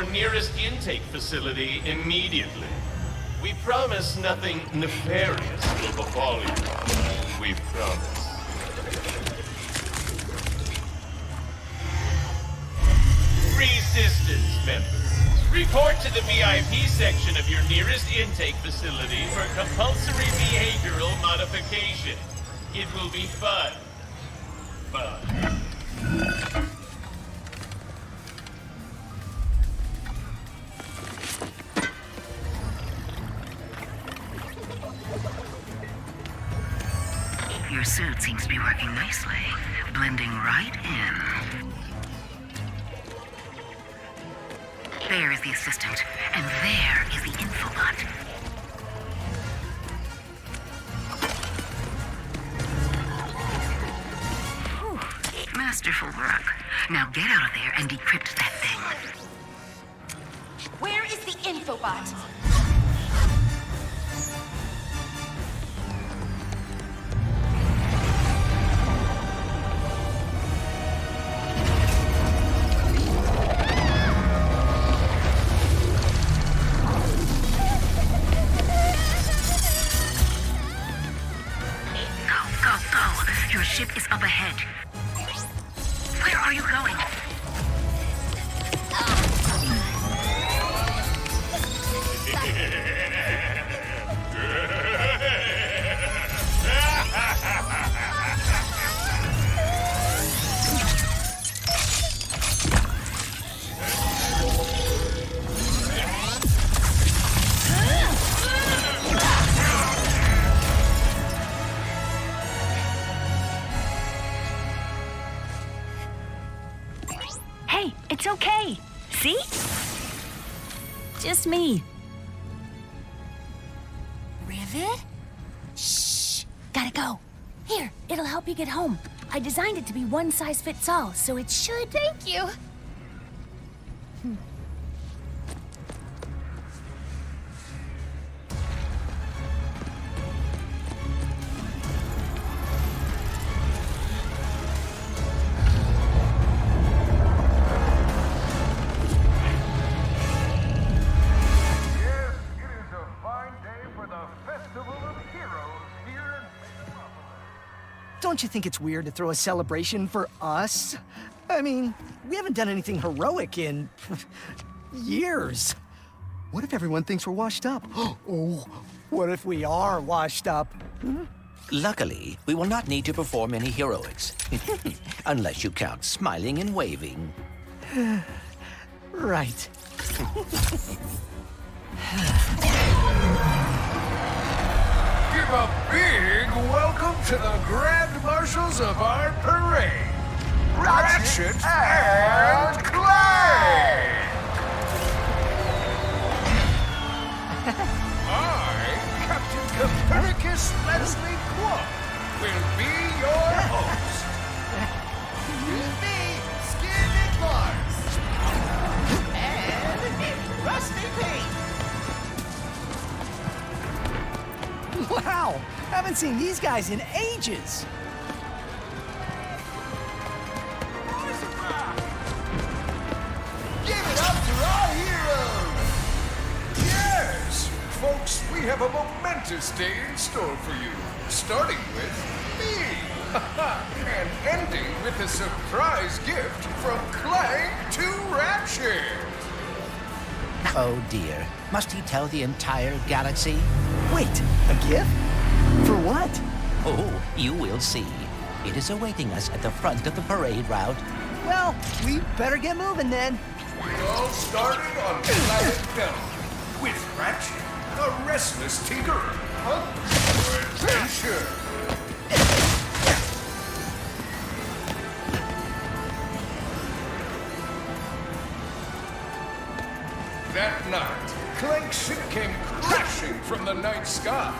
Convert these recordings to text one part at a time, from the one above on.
your nearest intake facility immediately. We promise nothing nefarious will befall you. We promise. Resistance members, report to the VIP section of your nearest intake facility for compulsory behavioral modification. It will be fun. Fun. Your suit seems to be working nicely, blending right in. There is the assistant, and there is the infobot. Whew. Masterful work. Now get out of there and decrypt that thing. Where is the infobot? Your ship is up ahead. Where are you going? It's okay. See? Just me. Rivet? Shh. Gotta go. Here, it'll help you get home. I designed it to be one size fits all, so it should... Thank you. Don't you think it's weird to throw a celebration for us? I mean, we haven't done anything heroic in years. What if everyone thinks we're washed up? Oh, what if we are washed up? Luckily, we will not need to perform any heroics. Unless you count smiling and waving. Right. Give a big welcome to the Grand Marshals of our parade, Ratchet and Clank! I, Captain Copernicus Leslie Quad, will be your host. With me, Skin Mars. And Rusty Pete. Wow! Haven't seen these guys in ages! Give it up to our heroes! Yes! Folks, we have a momentous day in store for you. Starting with me! And ending with a surprise gift from Clank to Ratchet! Oh dear. Must he tell the entire galaxy? Wait, a gift? For what? Oh, you will see. It is awaiting us at the front of the parade route. Well, we better get moving then. We all started on planet Bell with Ratchet, a restless tinkerer, hungry for adventure. That night, Clank's ship came crashing from the night sky.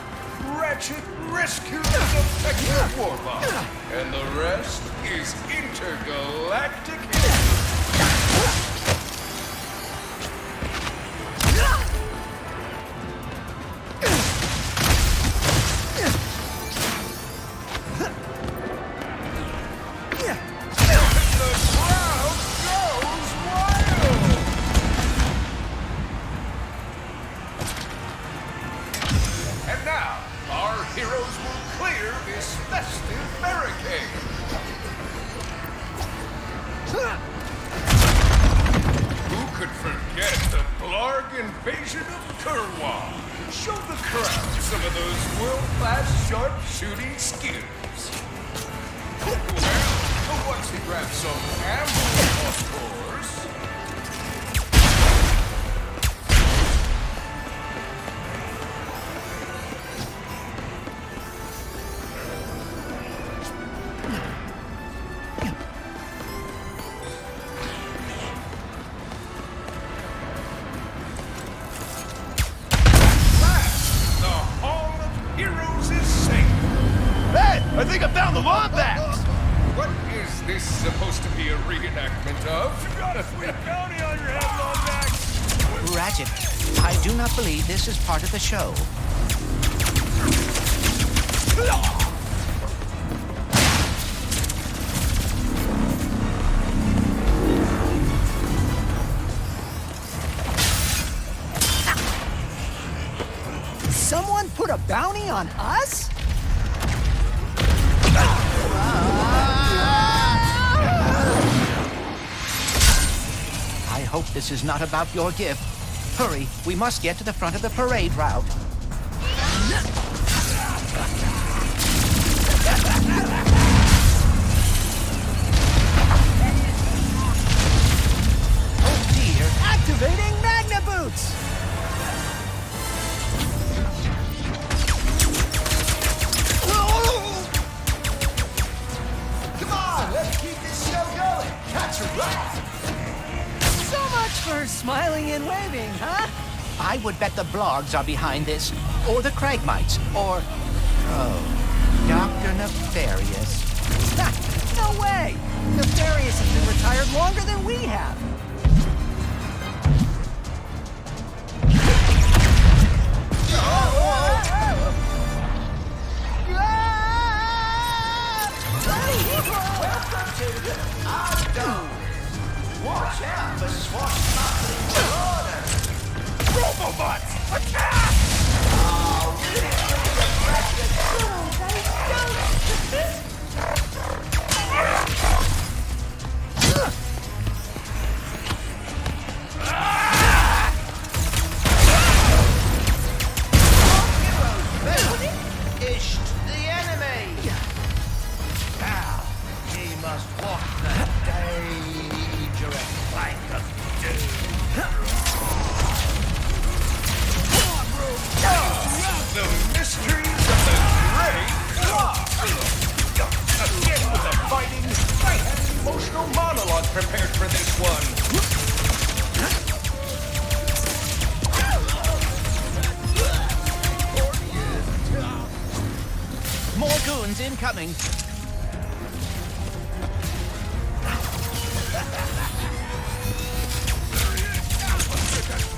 Ratchet rescued the defective warbot, and the rest is intergalactic history. The crowd goes wild! this festive barricade. Who could forget the Blarg invasion of Kurwa? Show the crowd some of those world-class sharp-shooting skills. Well, once he grabs some ammo, of course. I think I found the lawn bags! What is this supposed to be a reenactment of? You got a sweet bounty on your head, lawn bags! Ratchet, I do not believe this is part of the show. Someone put a bounty on us? I hope this is not about your gift. Hurry, we must get to the front of the parade route. Oh dear, activating Magna Boots! Come on, let's keep this show going. Catch a ride. So much for smiling and waving, huh? I would bet the Blargs are behind this, or the Cragmites, or... oh, Dr. Nefarious. Ha, no way! Nefarious has been retired longer than we have. Watch out for swashbuckling order. Robobots! Attack! Ished the enemy. Now, he must walk the dangerous plank of doom. The mysteries of the Great Claw. Again with the fighting. I had an emotional monologue prepared for this one. More goons incoming.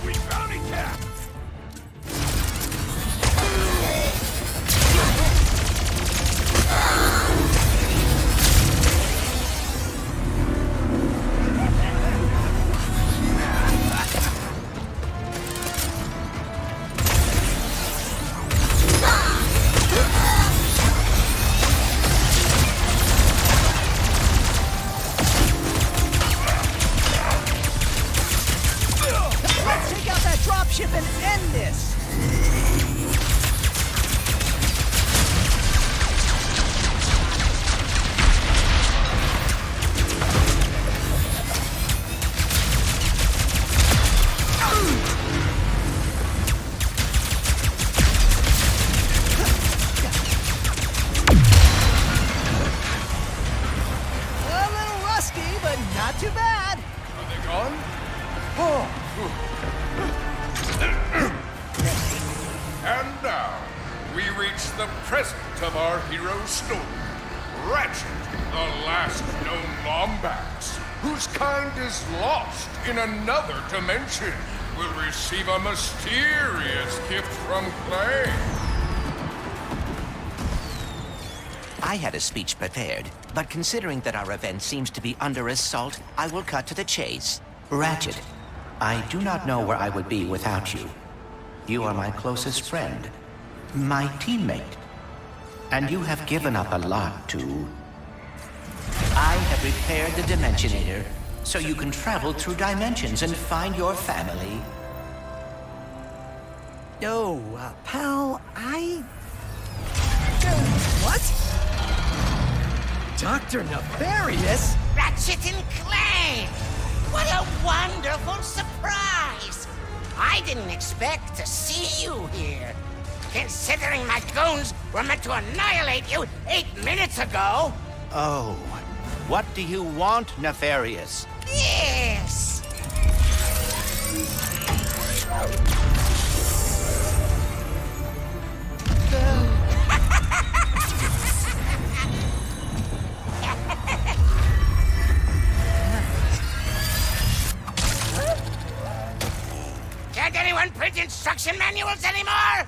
Sweet bounty cap! Let's take out that dropship and end this! A little rusty, but not too bad. Are they gone? Oh. And now, we reach the present of our hero's story. Ratchet, the last known Lombax, whose kind is lost in another dimension, will receive a mysterious gift from clank. I had a speech prepared, but considering that our event seems to be under assault, I will cut to the chase. Ratchet, I do not know where I would be without you. You are my closest friend, my teammate. And you have given up a lot, too. I have repaired the Dimensionator, so you can travel through dimensions and find your family. Yo, pal, what? Dr. Nefarious? Ratchet and Clank! What a wonderful surprise! I didn't expect to see you here. Considering my goons were meant to annihilate you 8 minutes ago. Oh, what do you want, Nefarious? Yes! Can't anyone print instruction manuals anymore?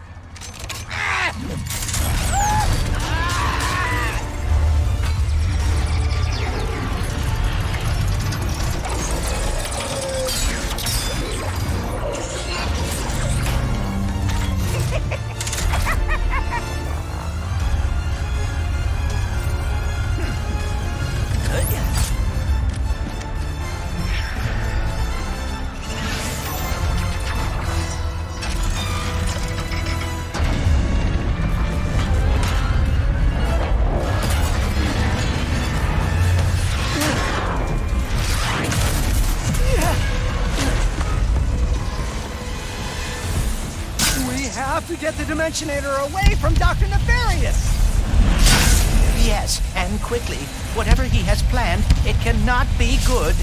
To get the Dimensionator away from Dr. Nefarious! Yes, and quickly. Whatever he has planned, it cannot be good.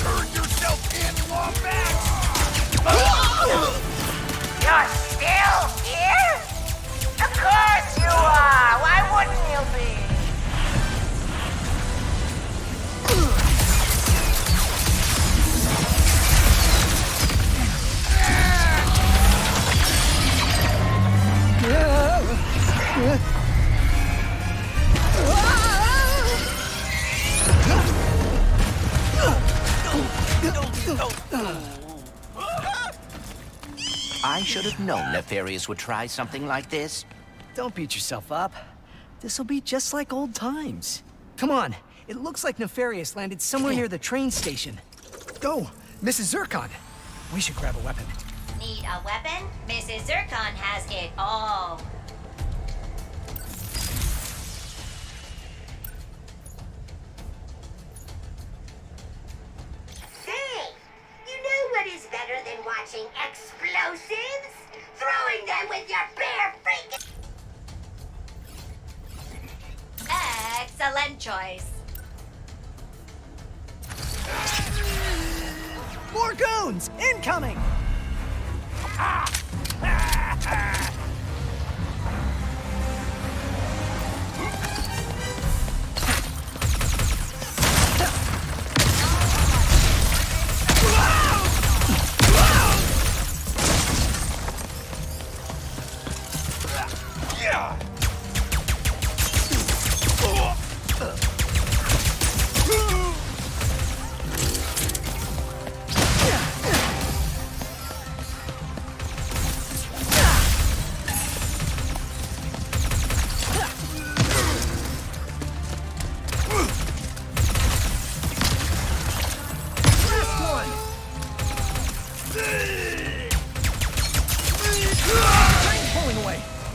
Turn yourself in, Wombat! You're still here? Of course you are! Why wouldn't you be? I should have known Nefarious would try something like this. Don't beat yourself up. This'll be just like old times. Come on, it looks like Nefarious landed somewhere near the train station. Go, Mrs. Zircon. We should grab a weapon. Need a weapon? Mrs. Zircon has it all. Say, you know what is better than watching explosives? Throwing them with your bare freaking... Excellent choice. More goons! Incoming!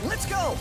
Let's go!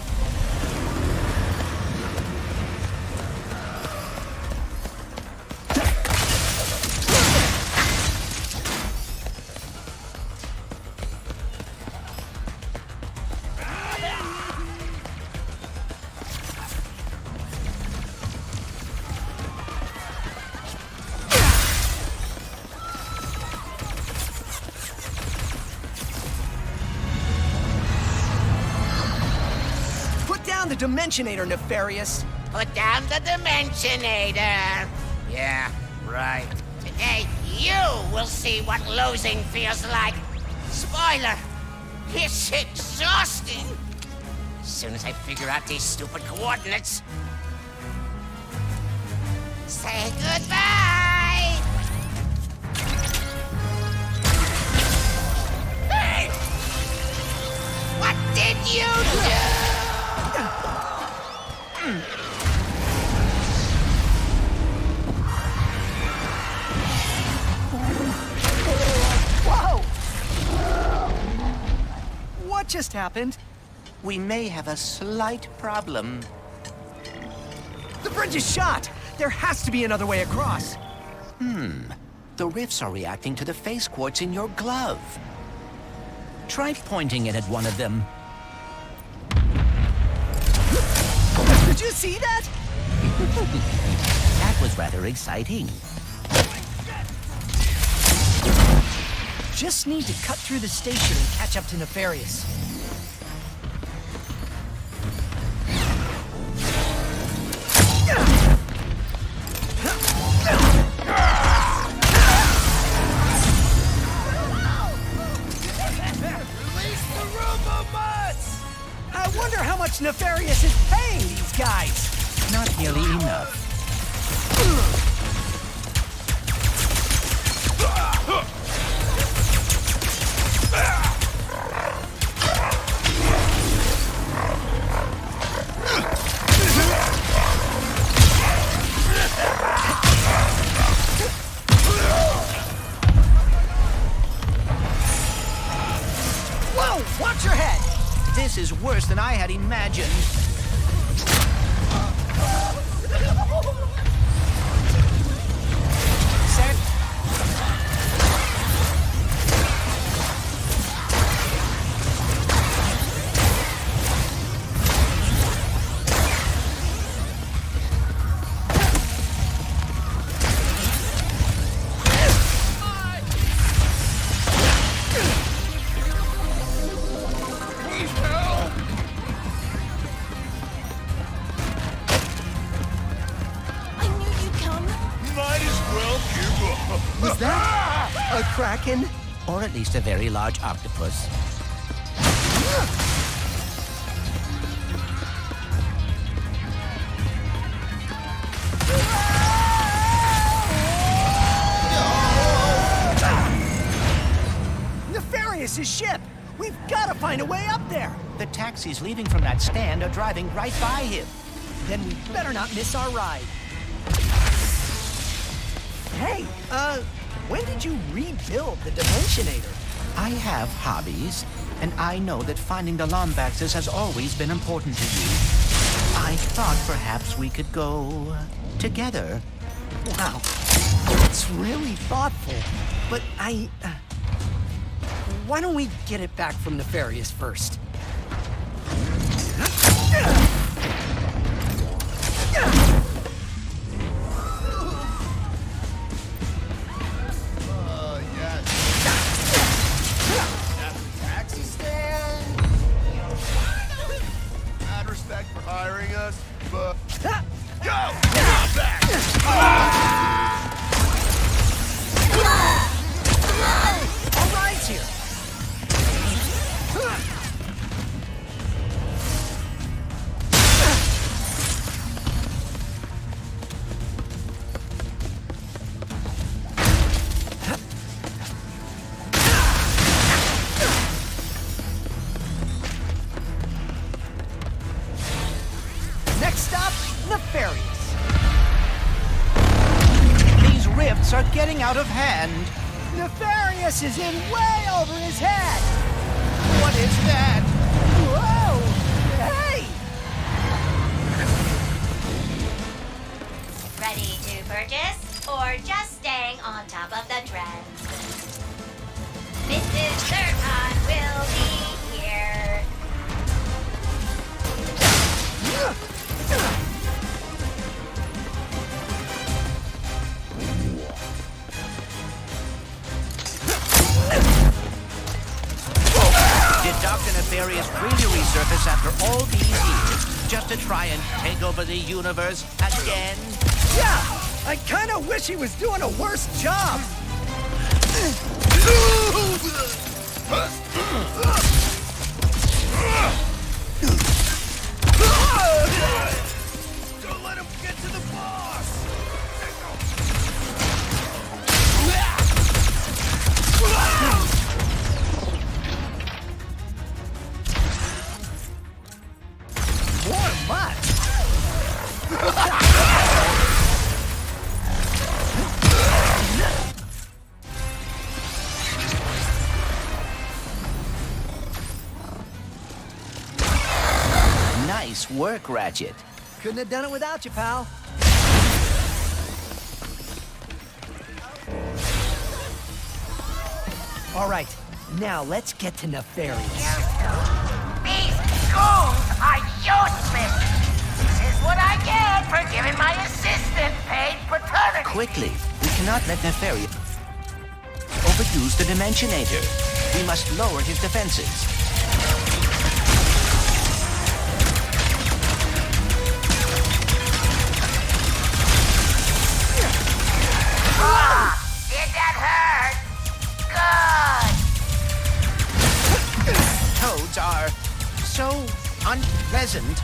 The Dimensionator, Nefarious! Put down the Dimensionator! Yeah, right. Today, you will see what losing feels like. Spoiler, it's exhausting. As soon as I figure out these stupid coordinates. Say goodbye! just happened? We may have a slight problem. The bridge is shot! There has to be another way across. The rifts are reacting to the face quartz in your glove. Try pointing it at one of them. Did you see that? That was rather exciting. Just need to cut through the station and catch up to Nefarious. I wonder how much Nefarious is paying these guys. Not nearly enough. Whoa, watch your head. This is worse than I had imagined. Set. I knew you'd come. Might as well give up. Was that a kraken? Or at least a very large octopus. Nefarious' ship! We've got to find a way up there! The taxis leaving from that stand are driving right by him. Then we better not miss our ride. Hey, when did you rebuild the Dimensionator? I have hobbies, and I know that finding the Lombaxes has always been important to you. I thought perhaps we could go together. Wow, that's really thoughtful. But why don't we get it back from Nefarious first? Taxi stand. Mad respect for hiring us, but Go! All rides here. Next stop, Nefarious. These rifts are getting out of hand. Nefarious is in way over his head. What is that? Whoa! Hey! Ready to purchase or just staying on top of the trends? Mrs. Zircon will be here. Did Dr. Nefarious really resurface after all these years just to try and take over the universe again? Yeah! I kinda wish he was doing a worse job! don't let him get to the boss. More mud! Nice work, Ratchet. Couldn't have done it without you, pal. All right, now let's get to Nefarious. These goons are useless. This is what I get for giving my assistant paid paternity. Quickly, we cannot let Nefarious overuse the Dimensionator. We must lower his defenses. Did that hurt? Good. Toads are so unpleasant.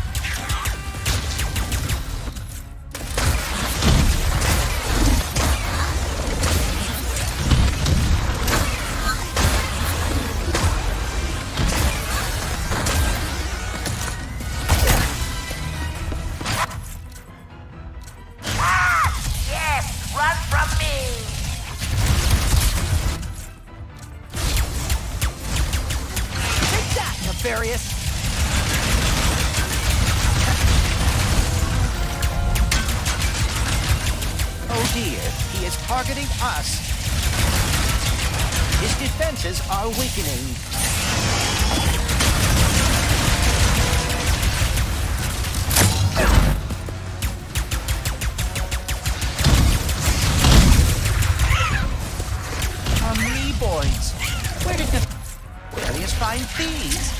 Yes, run from me. Take that, Nefarious. Oh dear, he is targeting us. His defenses are weakening. Boys, where did Nefarious find these?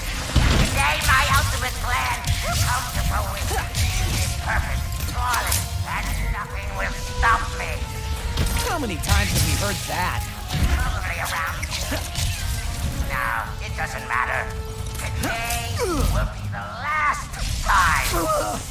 Today my ultimate plan will come to fruition. It's perfect, flawless, and nothing will stop me. How many times have we heard that? Probably around. No, it doesn't matter. Today will be the last time.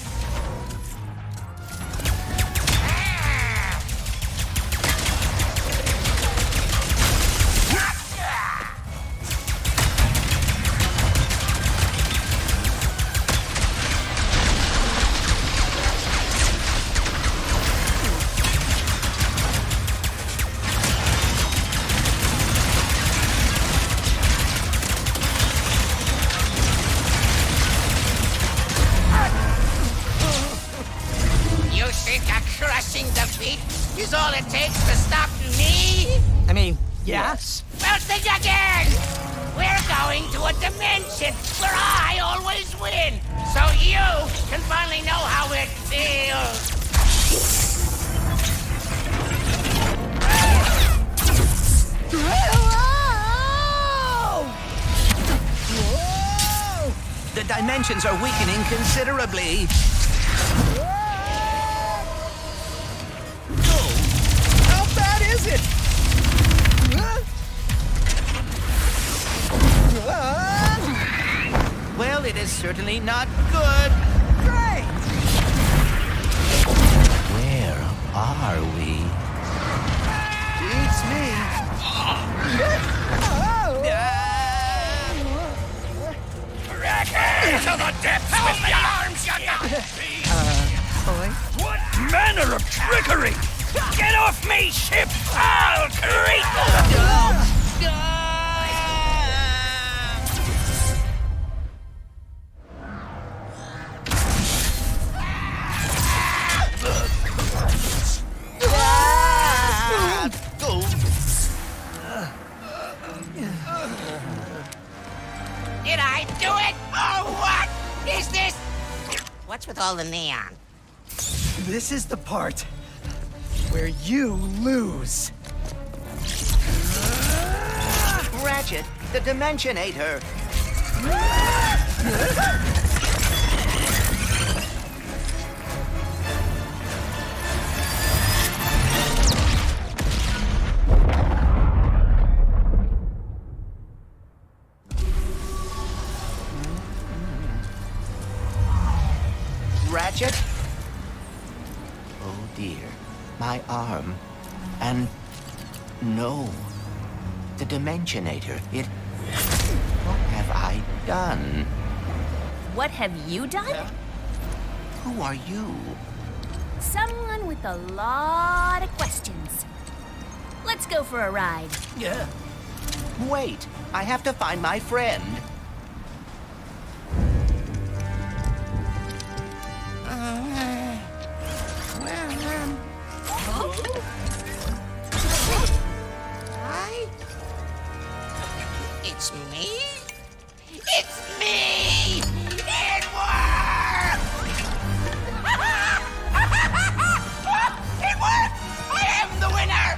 You think a crushing defeat is all it takes to stop me? I mean, yes. Well, think again! We're going to a dimension where I always win, so you can finally know how it feels. The dimensions are weakening considerably. How bad is it? Well, it is certainly not good. Great! Where are we? Beats me. To the depths with the arms, Boy? What manner of trickery? Get off me, ship! I'll create Did I do it? Oh, what is this? What's with all the neon? This is the part where you lose. Ratchet, the Dimensionator. Ratchet? Oh dear, my arm. And no, the Dimensionator, it... What have I done? What have you done? Who are you? Someone with a lot of questions. Let's go for a ride. Yeah. Wait, I have to find my friend. Hi? It's me? It's me! It worked! It worked! I am the winner!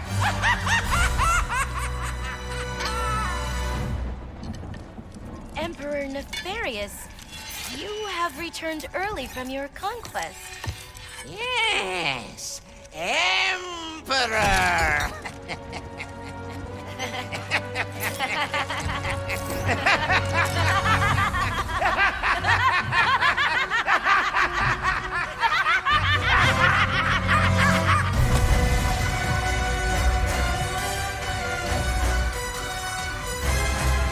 Emperor Nefarious, you have returned early from your conquest. Yes, Emperor!